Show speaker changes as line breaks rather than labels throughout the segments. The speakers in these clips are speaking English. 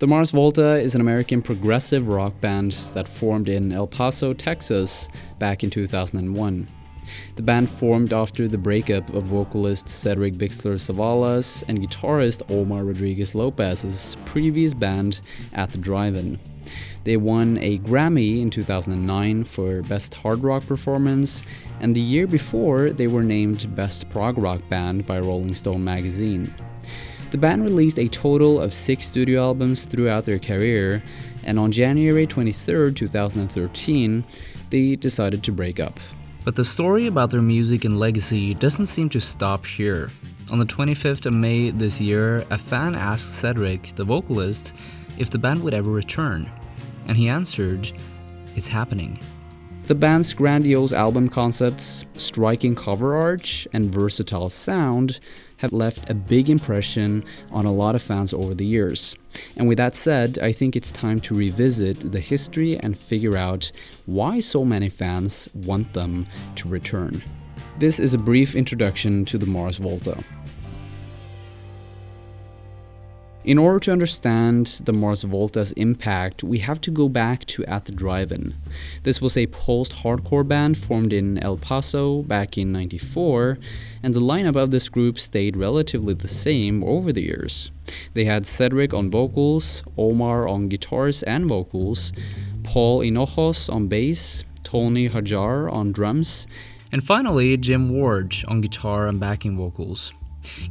The Mars Volta is an American progressive rock band that formed in El Paso, Texas back in 2001. The band formed after the breakup of vocalist Cedric Bixler Zavala's and guitarist Omar Rodriguez Lopez's previous band At the Drive-In. They won a Grammy in 2009 for Best Hard Rock Performance, and the year before they were named Best Prog Rock Band by Rolling Stone magazine. The band released a total of 6 studio albums throughout their career, and on January 23, 2013, they decided to break up. But the story about their music and legacy doesn't seem to stop here. On the 25th of May this year, a fan asked Cedric, the vocalist, if the band would ever return. And he answered, "It's happening." The band's grandiose album concepts, striking cover art, and versatile sound have left a big impression on a lot of fans over the years. And with that said, I think it's time to revisit the history and figure out why so many fans want them to return. This is a brief introduction to the Mars Volta. In order to understand the Mars Volta's impact, we have to go back to At the Drive-In. This was a post-hardcore band formed in El Paso back in '94, and the lineup of this group stayed relatively the same over the years. They had Cedric on vocals, Omar on guitars and vocals, Paul Hinojos on bass, Tony Hajar on drums, and finally Jim Ward on guitar and backing vocals.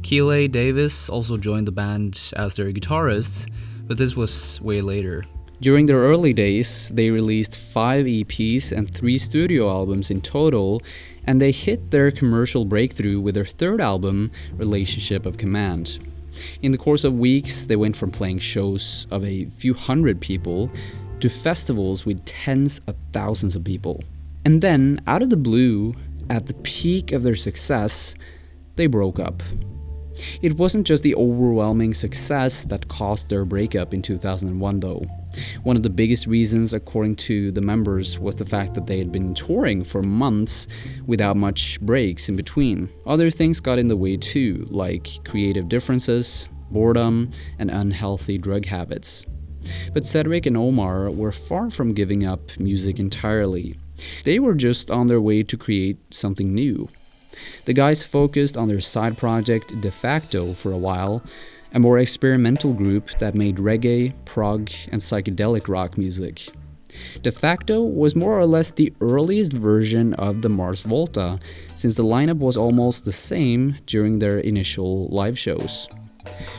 Keeley Davis also joined the band as their guitarist, but this was way later. During their early days, they released 5 EPs and 3 studio albums in total, and they hit their commercial breakthrough with their third album, Relationship of Command. In the course of weeks, they went from playing shows of a few hundred people to festivals with tens of thousands of people. And then, out of the blue, at the peak of their success, they broke up. It wasn't just the overwhelming success that caused their breakup in 2001 though. One of the biggest reasons, according to the members, was the fact that they had been touring for months without much breaks in between. Other things got in the way too, like creative differences, boredom, and unhealthy drug habits. But Cedric and Omar were far from giving up music entirely. They were just on their way to create something new. The guys focused on their side project De Facto for a while, a more experimental group that made reggae, prog, and psychedelic rock music. De Facto was more or less the earliest version of the Mars Volta, since the lineup was almost the same during their initial live shows.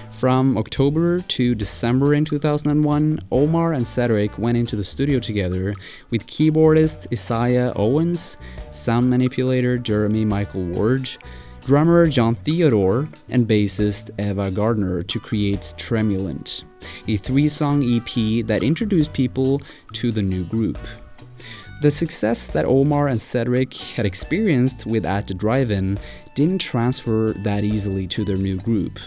From October to December in 2001, Omar and Cedric went into the studio together with keyboardist Isaiah Owens, sound manipulator Jeremy Michael Ward, drummer John Theodore, and bassist Eva Gardner to create Tremulant, a 3-song EP that introduced people to the new group. The success that Omar and Cedric had experienced with At the Drive-In didn't transfer that easily to their new group.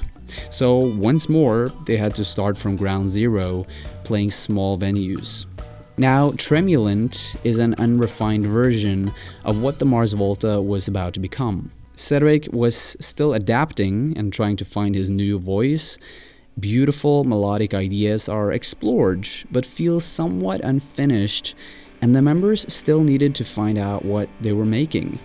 So once more, they had to start from ground zero, playing small venues. Now, Tremulant is an unrefined version of what the Mars Volta was about to become. Cedric was still adapting and trying to find his new voice. Beautiful melodic ideas are explored, but feel somewhat unfinished, and the members still needed to find out what they were making.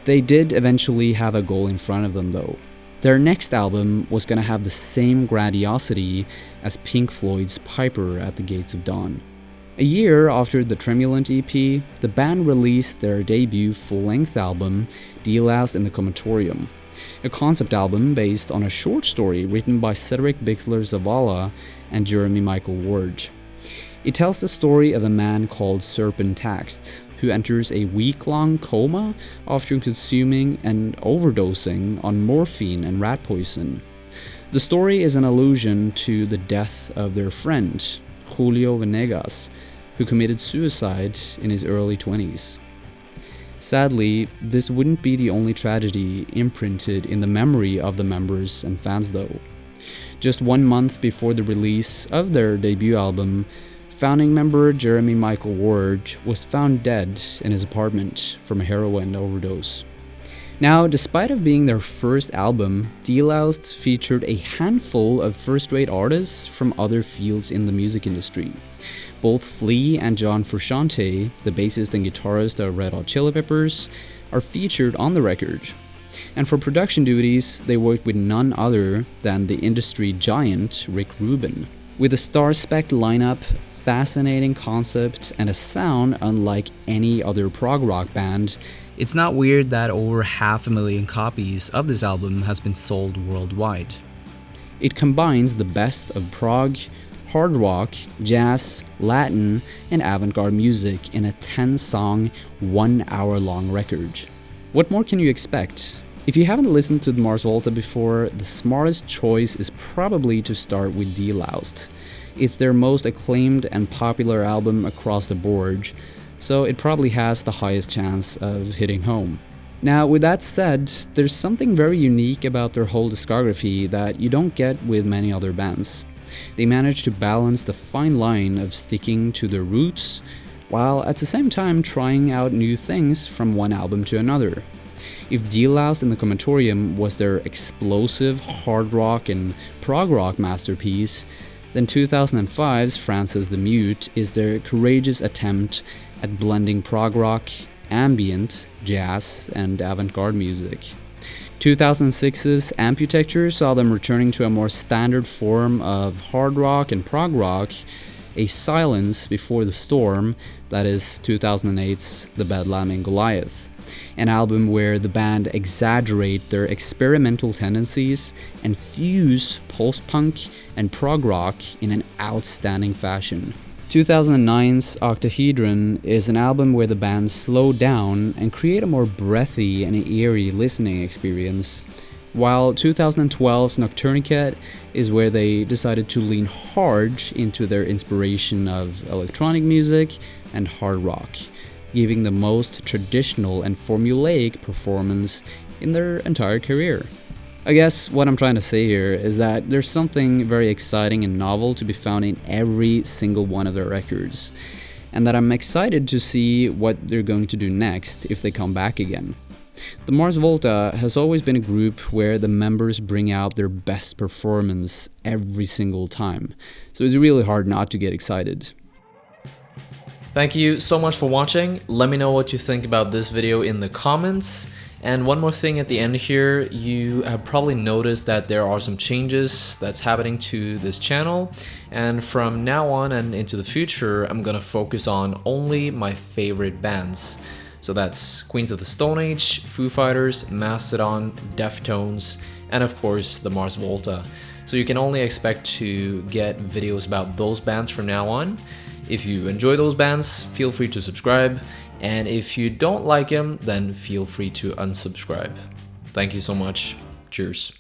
They did eventually have a goal in front of them though. Their next album was going to have the same grandiosity as Pink Floyd's Piper at the Gates of Dawn. A year after the Tremulant EP, the band released their debut full-length album, Deloused in the Comatorium, a concept album based on a short story written by Cedric Bixler Zavala and Jeremy Michael Ward. It tells the story of a man called Serpent Taxt, who enters a week-long coma after consuming and overdosing on morphine and rat poison. The story is an allusion to the death of their friend, Julio Venegas, who committed suicide in his early 20s. Sadly, this wouldn't be the only tragedy imprinted in the memory of the members and fans though. Just 1 month before the release of their debut album, founding member Jeremy Michael Ward was found dead in his apartment from a heroin overdose. Now, despite it being their first album, Deloused featured a handful of first-rate artists from other fields in the music industry. Both Flea and John Frusciante, the bassist and guitarist of Red Hot Chili Peppers, are featured on the record. And for production duties, they worked with none other than the industry giant Rick Rubin. With a star-specced lineup, fascinating concept, and a sound unlike any other prog rock band, it's not weird that over 500,000 copies of this album has been sold worldwide. It combines the best of prog, hard rock, jazz, Latin, and avant-garde music in a 10-song, 1-hour-long record. What more can you expect? If you haven't listened to the Mars Volta before, the smartest choice is probably to start with Deloused. It's their most acclaimed and popular album across the board, so it probably has the highest chance of hitting home. Now, with that said, there's something very unique about their whole discography that you don't get with many other bands. They manage to balance the fine line of sticking to their roots, while at the same time trying out new things from one album to another. If Deloused in the Comatorium was their explosive hard rock and prog rock masterpiece, then 2005's Francis the Mute is their courageous attempt at blending prog rock, ambient, jazz, and avant-garde music. 2006's Amputecture saw them returning to a more standard form of hard rock and prog rock, a silence before the storm, that is 2008's The Bedlam in Goliath, an album where the band exaggerate their experimental tendencies and fuse post-punk and prog rock in an outstanding fashion. 2009's Octahedron is an album where the band slow down and create a more breathy and eerie listening experience, while 2012's Nocturnicat is where they decided to lean hard into their inspiration of electronic music and hard rock, giving the most traditional and formulaic performance in their entire career. I guess what I'm trying to say here is that there's something very exciting and novel to be found in every single one of their records, and that I'm excited to see what they're going to do next if they come back again. The Mars Volta has always been a group where the members bring out their best performance every single time, so it's really hard not to get excited.
Thank you so much for watching. Let me know what you think about this video in the comments. And one more thing at the end here, you have probably noticed that there are some changes that's happening to this channel. And from now on and into the future, I'm gonna focus on only my favorite bands. So that's Queens of the Stone Age, Foo Fighters, Mastodon, Deftones, and of course the Mars Volta. So you can only expect to get videos about those bands from now on. If you enjoy those bands, feel free to subscribe. And if you don't like them, then feel free to unsubscribe. Thank you so much. Cheers.